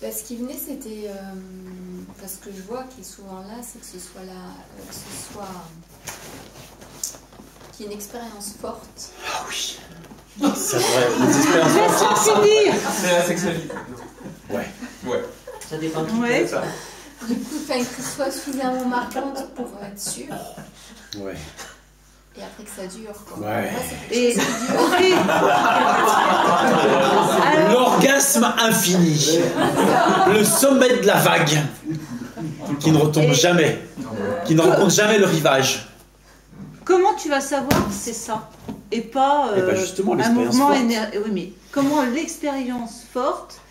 Ben, ce qui venait, c'était parce que je vois qu'il est souvent là, c'est que ce soit qu'il y ait une expérience forte. Ah oui. C'est vrai, les expériences fortes. C'est la sexualité. Ouais. Ouais. Ça dépend qui Ouais. Ça. Du coup, qu'elle soit suffisamment marquante pour être sûre. Ouais. Et après que ça dure, quoi. Ouais. Moi, c'est quelque chose qui dure. L'orgasme infini. Le sommet de la vague. Qui ne retombe jamais. Qui ne rencontre jamais le rivage. Comment tu vas savoir que c'est ça et pas Eh ben justement, un mouvement forte. énergétique? Oui, mais comment l'expérience forte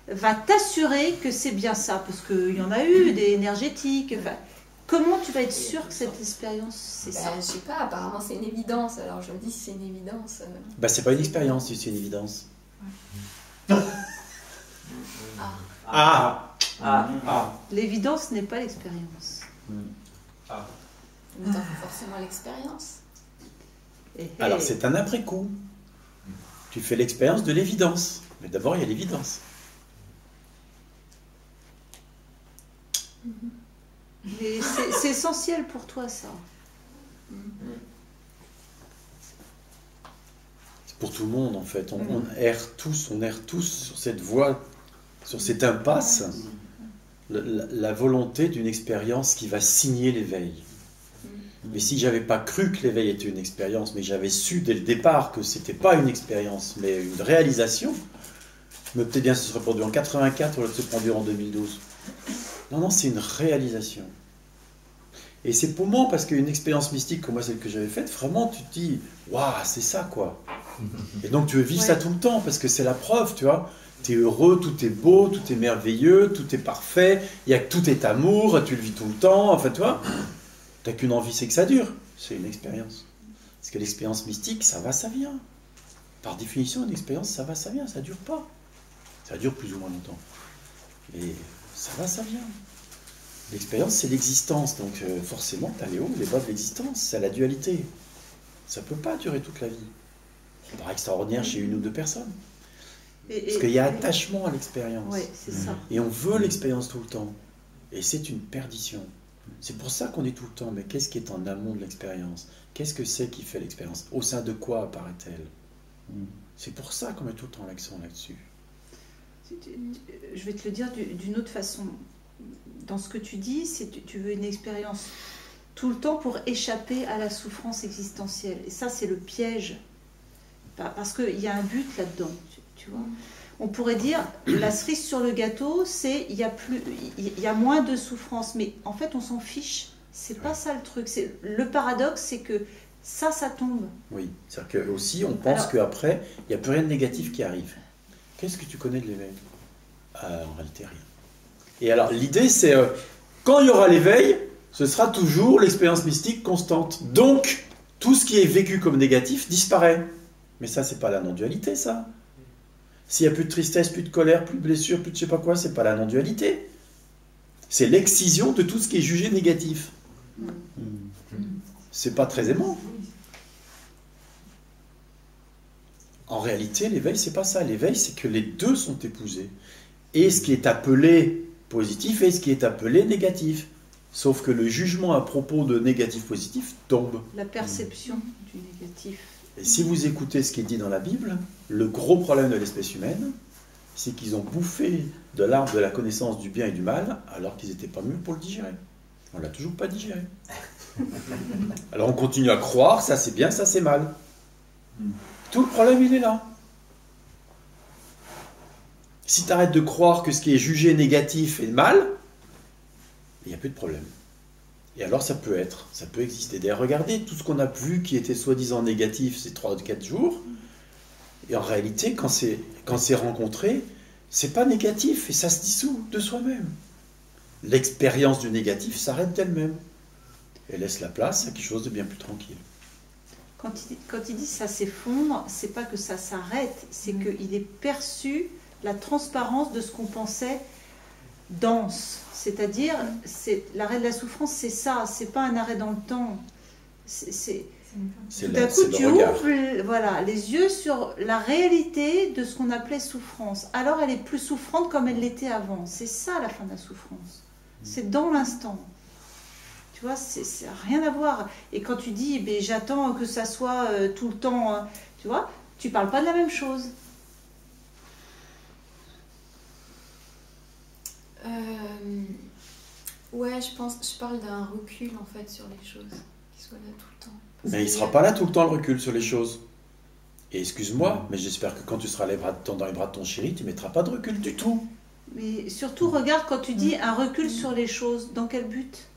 va t'assurer que c'est bien ça? Parce qu'il y en a eu des énergétiques. Enfin, comment tu vas être sûr que cette expérience, c'est ça? Je sais pas, apparemment c'est une évidence. Alors je me dis si c'est une évidence. Bah c'est pas une expérience, c'est une évidence. L'évidence n'est pas l'expérience. Mais t'en fais forcément l'expérience. Alors c'est un après-coup. Tu fais l'expérience de l'évidence. Mais d'abord il y a l'évidence. Mais c'est essentiel pour toi, ça. C'est pour tout le monde en fait. On erre tous sur cette voie, sur cette impasse. La volonté d'une expérience qui va signer l'éveil. Mais si j'avais pas cru que l'éveil était une expérience, mais j'avais su dès le départ que c'était pas une expérience, mais une réalisation, mais peut-être bien se serait produit en 84 au lieu de se produire en 2012. Non, c'est une réalisation. Et c'est poumant parce qu'une expérience mystique comme moi, celle que j'avais faite, vraiment tu te dis, waouh, c'est ça quoi. Et donc tu veux vivre ça tout le temps parce que c'est la preuve, tu vois. Tu es heureux, tout est beau, tout est merveilleux, tout est parfait, tout est amour, tu le vis tout le temps, enfin tu vois. T'as qu'une envie, c'est que ça dure. C'est une expérience. Parce que l'expérience mystique, ça va, ça vient. Par définition, une expérience, ça va, ça vient, ça dure pas. Ça dure plus ou moins longtemps. Et ça va, ça vient. L'expérience, c'est l'existence. Donc forcément, tu as les hauts, les bas de l'existence. C'est la dualité. Ça ne peut pas durer toute la vie. C'est pas extraordinaire chez une ou deux personnes. Parce qu'il y a attachement à l'expérience. Oui, c'est ça. Et on veut l'expérience tout le temps. Et c'est une perdition. C'est pour ça qu'on est tout le temps. Mais qu'est-ce qui est en amont de l'expérience? Qu'est-ce que c'est qui fait l'expérience? Au sein de quoi apparaît-elle? C'est pour ça qu'on met tout le temps l'accent là-dessus. Je vais te le dire d'une autre façon. Dans ce que tu dis, tu veux une expérience tout le temps pour échapper à la souffrance existentielle. Et ça, c'est le piège. Parce qu'il y a un but là-dedans, tu vois. On pourrait dire, la cerise sur le gâteau, c'est il y a moins de souffrance. Mais en fait, on s'en fiche. C'est pas ça le truc. Le paradoxe, c'est que ça tombe. Oui, c'est-à-dire que aussi, on pense qu'après, il n'y a plus rien de négatif qui arrive. Qu'est-ce que tu connais de l'éveil? En réalité, rien. Et alors, l'idée, c'est, quand il y aura l'éveil, ce sera toujours l'expérience mystique constante. Donc, tout ce qui est vécu comme négatif disparaît. Mais ça, c'est pas la non-dualité, ça. S'il n'y a plus de tristesse, plus de colère, plus de blessure, plus de je sais pas quoi, c'est pas la non-dualité. C'est l'excision de tout ce qui est jugé négatif. C'est pas très aimant. En réalité, l'éveil, c'est pas ça. L'éveil, c'est que les deux sont épousés. Et ce qui est appelé positif et ce qui est appelé négatif. Sauf que le jugement à propos de négatif-positif tombe. La perception du négatif. Et si vous écoutez ce qui est dit dans la Bible, le gros problème de l'espèce humaine, c'est qu'ils ont bouffé de l'arbre de la connaissance du bien et du mal, alors qu'ils n'étaient pas mûrs pour le digérer. On ne l'a toujours pas digéré. Alors on continue à croire, ça c'est bien, ça c'est mal. Tout le problème, il est là. Si tu arrêtes de croire que ce qui est jugé négatif est mal, il n'y a plus de problème. Et alors ça peut exister. D'ailleurs, regardez tout ce qu'on a vu qui était soi-disant négatif ces 3 ou 4 jours. Et en réalité, quand c'est rencontré, c'est pas négatif et ça se dissout de soi-même. L'expérience du négatif s'arrête d'elle-même et laisse la place à quelque chose de bien plus tranquille. Quand il dit ça s'effondre, c'est pas que ça s'arrête, c'est qu'il est perçu la transparence de ce qu'on pensait dense. C'est-à-dire, l'arrêt de la souffrance, c'est ça, c'est pas un arrêt dans le temps. C'est Tout d'un coup, c'est tu le regard. ouvres voilà, les yeux sur la réalité de ce qu'on appelait souffrance. Alors, elle est plus souffrante comme elle l'était avant. C'est ça la fin de la souffrance. C'est dans l'instant. Tu vois, ça n'a rien à voir. Et quand tu dis, ben, j'attends que ça soit tout le temps, tu vois, tu parles pas de la même chose. Ouais, je parle d'un recul en fait sur les choses, qui soit là tout le temps. Mais il ne sera pas là tout le temps le recul sur les choses. Et excuse-moi, mais j'espère que quand tu seras dans les bras de ton chéri, tu ne mettras pas de recul du tout. Mais surtout, regarde quand tu dis un recul sur les choses, dans quel but?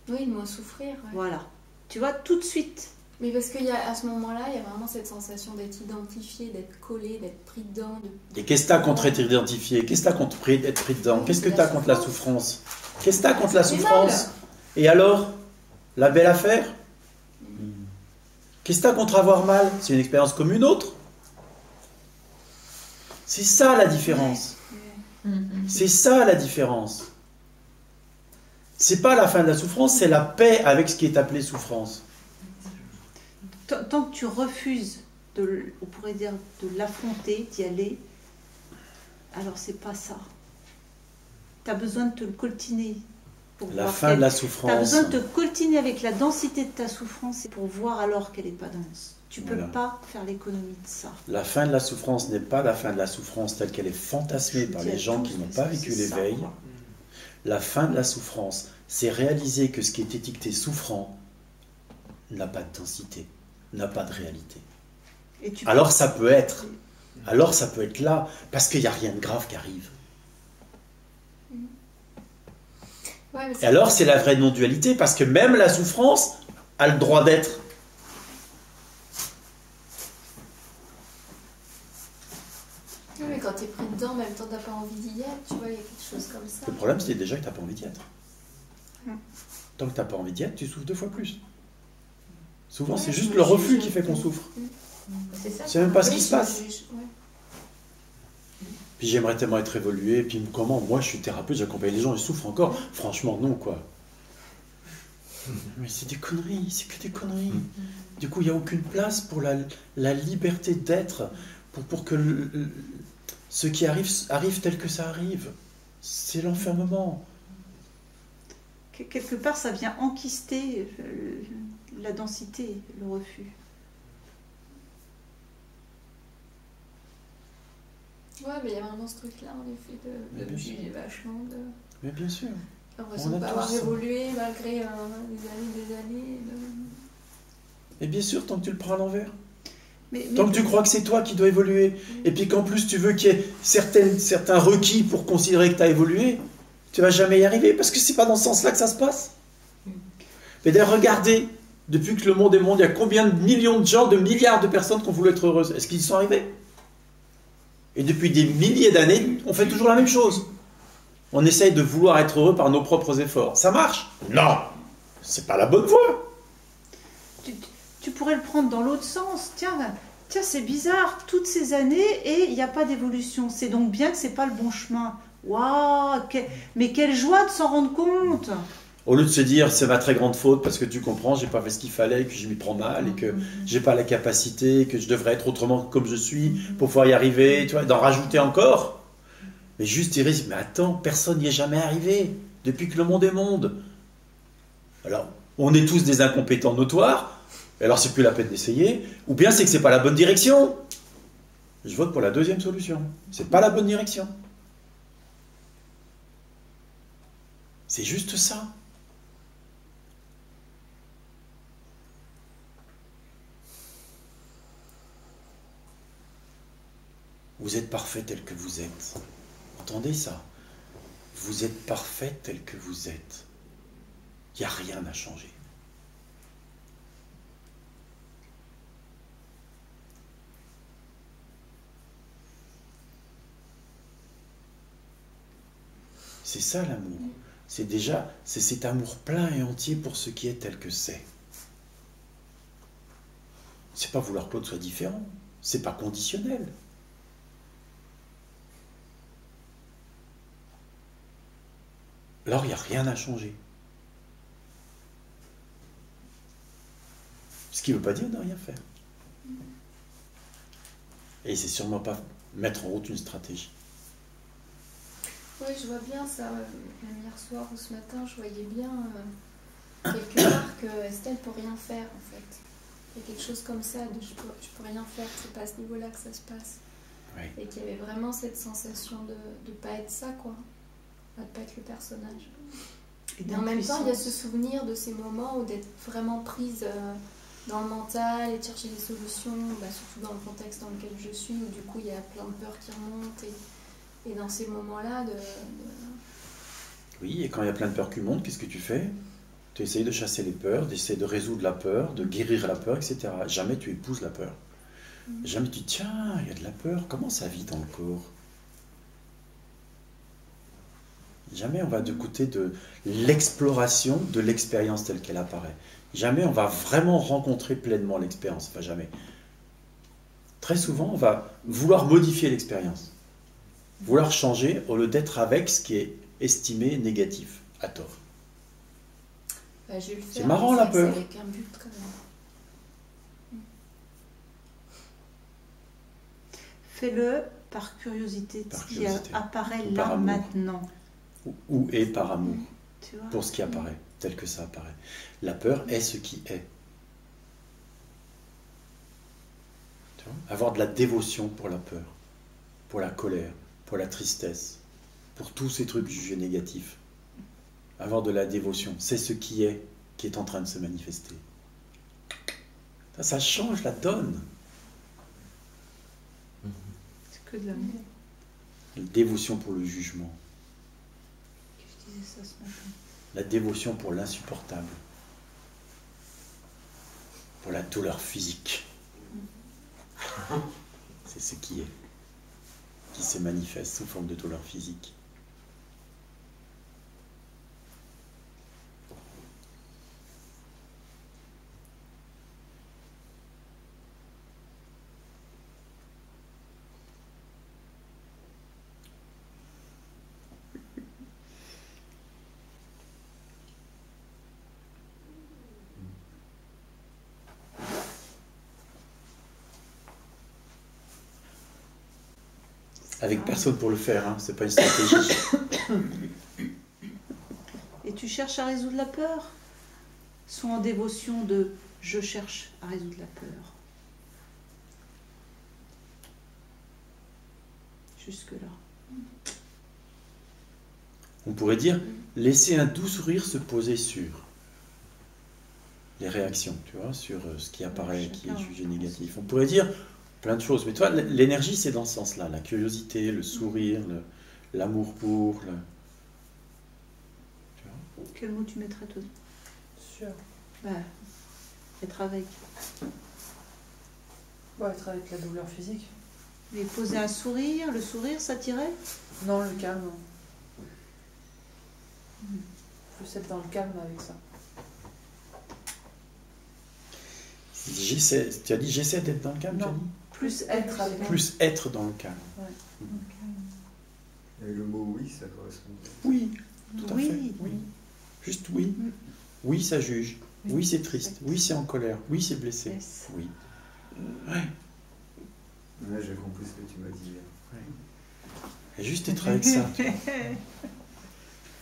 Oui, de moins souffrir. Ouais. Voilà. Tu vois, tout de suite. Mais parce qu'à ce moment-là, il y a vraiment cette sensation d'être identifié, d'être collé, d'être pris dedans. Et qu'est-ce que tu as contre être identifié? Qu'est-ce que tu as contre être pris dedans? Qu'est-ce que tu as contre la souffrance? Qu'est-ce que tu as contre la souffrance? Et alors? La belle affaire? Qu'est-ce que tu as contre avoir mal? C'est une expérience comme une autre. C'est ça la différence. C'est ça la différence. C'est pas la fin de la souffrance, c'est la paix avec ce qui est appelé souffrance. Tant que tu refuses, on pourrait dire, de l'affronter, d'y aller, alors c'est pas ça. Tu as besoin de te le coltiner. La fin de la Tu as souffrance. besoin de te coltiner avec la densité de ta souffrance pour voir alors qu'elle n'est pas dense. Tu ne peux Voilà. pas faire l'économie de ça. La fin de la souffrance n'est pas la fin de la souffrance telle qu'elle est fantasmée par les gens qui n'ont pas vécu l'éveil. La fin de la souffrance, c'est réaliser que ce qui est étiqueté souffrant n'a pas de densité, n'a pas de réalité. Alors ça peut être là, parce qu'il n'y a rien de grave qui arrive. Ouais, Et alors c'est la vraie non-dualité, parce que même la souffrance a le droit d'être. Oui, mais quand t'es pris dedans, en même temps t'as pas envie d'y être, tu vois, il y a quelque chose comme ça. Le problème, c'est déjà que tu n'as pas envie d'y être. Tant que tu n'as pas envie d'y être, tu souffres 2 fois plus. Souvent, c'est juste le refus qui fait qu'on souffre. C'est même pas ce qui se passe. Puis j'aimerais tellement être évolué, puis comment, moi je suis thérapeute, j'accompagne les gens, ils souffrent encore. Franchement, non, quoi. Mais c'est des conneries, c'est que des conneries. Du coup, il n'y a aucune place pour la liberté d'être, pour que ce qui arrive tel que ça arrive. C'est l'enfermement. Quelque part, ça vient enquister la densité, le refus. Ouais, mais il y a vraiment ce truc-là, en effet, de me juger vachement. Mais bien sûr. L'impression de ne pas avoir évolué malgré des années. Et bien sûr, tant que tu le prends à l'envers. Mais Tant que tu crois que c'est toi qui dois évoluer, et puis qu'en plus tu veux qu'il y ait certains requis pour considérer que tu as évolué, tu vas jamais y arriver, parce que c'est pas dans ce sens-là que ça se passe. Mais d'ailleurs, regardez, depuis que le monde est monde, il y a combien de millions de gens, de milliards de personnes qui ont voulu être heureuses? Est-ce qu'ils y sont arrivés? Et depuis des milliers d'années, on fait toujours la même chose. On essaye de vouloir être heureux par nos propres efforts. Ça marche? Non! C'est pas la bonne voie. Tu pourrais le prendre dans l'autre sens. Tiens, c'est bizarre, toutes ces années et il n'y a pas d'évolution. C'est donc bien que c'est pas le bon chemin. Waouh, mais quelle joie de s'en rendre compte! Au lieu de se dire c'est ma très grande faute parce que tu comprends, j'ai pas fait ce qu'il fallait, que je m'y prends mal et que j'ai pas la capacité, que je devrais être autrement que comme je suis pour pouvoir y arriver, tu vois, d'en rajouter encore. Mais juste dire mais attends, personne n'y est jamais arrivé depuis que le monde est monde. Alors, on est tous des incompétents notoires, alors c'est plus la peine d'essayer, ou bien c'est que c'est pas la bonne direction. Je vote pour la deuxième solution. C'est pas la bonne direction. C'est juste ça. Vous êtes parfait tel que vous êtes. Entendez ça? Vous êtes parfait tel que vous êtes. Il n'y a rien à changer. C'est ça l'amour. C'est cet amour plein et entier pour ce qui est tel que c'est. C'est pas vouloir que l'autre soit différent. C'est pas conditionnel. Alors il n'y a rien à changer. qui ne veut pas dire ne rien faire. Et c'est sûrement pas mettre en route une stratégie. Oui, je vois bien ça. Même hier soir ou ce matin, je voyais bien quelque part que Estelle peut rien faire en fait. Il y a quelque chose comme ça, de je peux rien faire, c'est pas à ce niveau-là que ça se passe. Oui. Et qu'il y avait vraiment cette sensation de ne pas être ça, quoi. De ne pas être le personnage. Et en même temps, il y a ce souvenir de ces moments où d'être vraiment prise dans le mental et de chercher des solutions, surtout dans le contexte dans lequel je suis, où du coup il y a plein de peurs qui remontent. Et dans ces moments-là, Oui, et quand il y a plein de peurs qui montent, qu'est-ce que tu fais? Tu essayes de chasser les peurs, d'essayer de résoudre la peur, de guérir la peur, etc. Jamais tu épouses la peur. Jamais tu dis, tiens, il y a de la peur, comment ça vit dans le corps? Jamais on va du côté de l'exploration de l'expérience telle qu'elle apparaît. Jamais on va vraiment rencontrer pleinement l'expérience. Enfin, jamais. Très souvent, on va vouloir modifier l'expérience. Vouloir changer au lieu d'être avec ce qui est estimé négatif, à tort. C'est marrant la peur. Avec un but quand même. Fais-le par curiosité, Par ce qui curiosité. apparaît Ou par là amour. maintenant. Ou est par amour, Tu vois? pour ce qui apparaît, tel que ça apparaît. La peur est ce qui est. Tu vois? Avoir de la dévotion pour la peur, pour la colère, pour la tristesse, pour tous ces trucs jugés négatifs. Avoir de la dévotion, c'est ce qui est en train de se manifester. Ça change la donne. C'est que de l'amour. La dévotion pour le jugement, Je disais ça ce matin. la dévotion pour l'insupportable, pour la douleur physique. C'est ce qui est, qui se manifeste sous forme de douleur physique. Avec personne pour le faire, hein, c'est pas une stratégie. Et tu cherches à résoudre la peur? Sois en dévotion de « je cherche à résoudre la peur ». Jusque-là. On pourrait dire, laisser un doux sourire se poser sur les réactions, tu vois, sur ce qui apparaît, qui est jugé négatif. On pourrait dire plein de choses, mais toi, l'énergie, c'est dans ce sens-là, la curiosité, le sourire, l'amour pour, tu vois. Quel mot tu mettrais toi? Sûr. Être avec. Ouais, être avec la douleur physique. Mais poser un sourire, le sourire, ça t'irait? Non, le calme. Plus être dans le calme avec ça. Tu as dit j'essaie d'être dans le calme, tu as Non. dit Plus être avec. Plus être dans le calme. Et le mot oui, ça correspond. Oui, tout à Oui. fait. Oui. Juste oui. Oui, ça juge. Oui, c'est triste. Oui, c'est en colère. Oui, c'est blessé. Yes. Oui. Ouais. Ouais, j'ai compris ce que tu m'as dit hier. Et juste être avec ça. Tu vois.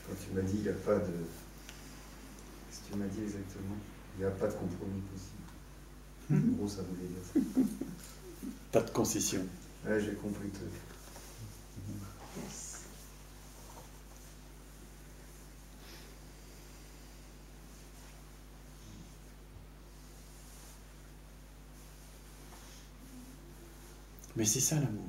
Quand tu m'as dit il n'y a pas de. Qu'est-ce que tu m'as dit exactement? Il n'y a pas de compromis possible. En gros, ça voulait dire ça. Pas de concession. Ouais, j'ai compris le truc. Yes. Mais c'est ça l'amour.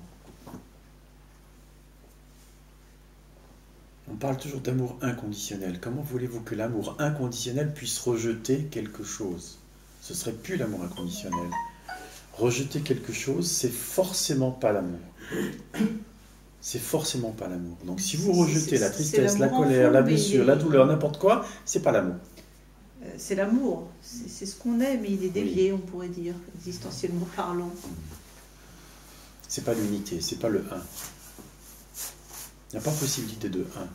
On parle toujours d'amour inconditionnel. Comment voulez-vous que l'amour inconditionnel puisse rejeter quelque chose? Ce serait plus l'amour inconditionnel. Rejeter quelque chose, c'est forcément pas l'amour. C'est forcément pas l'amour. Donc si vous rejetez la tristesse, la colère, la blessure, la douleur, n'importe quoi, c'est pas l'amour. C'est l'amour. C'est ce qu'on est, mais il est dévié, on pourrait dire, existentiellement parlant. C'est pas l'unité, c'est pas le un. Il n'y a pas possibilité de un.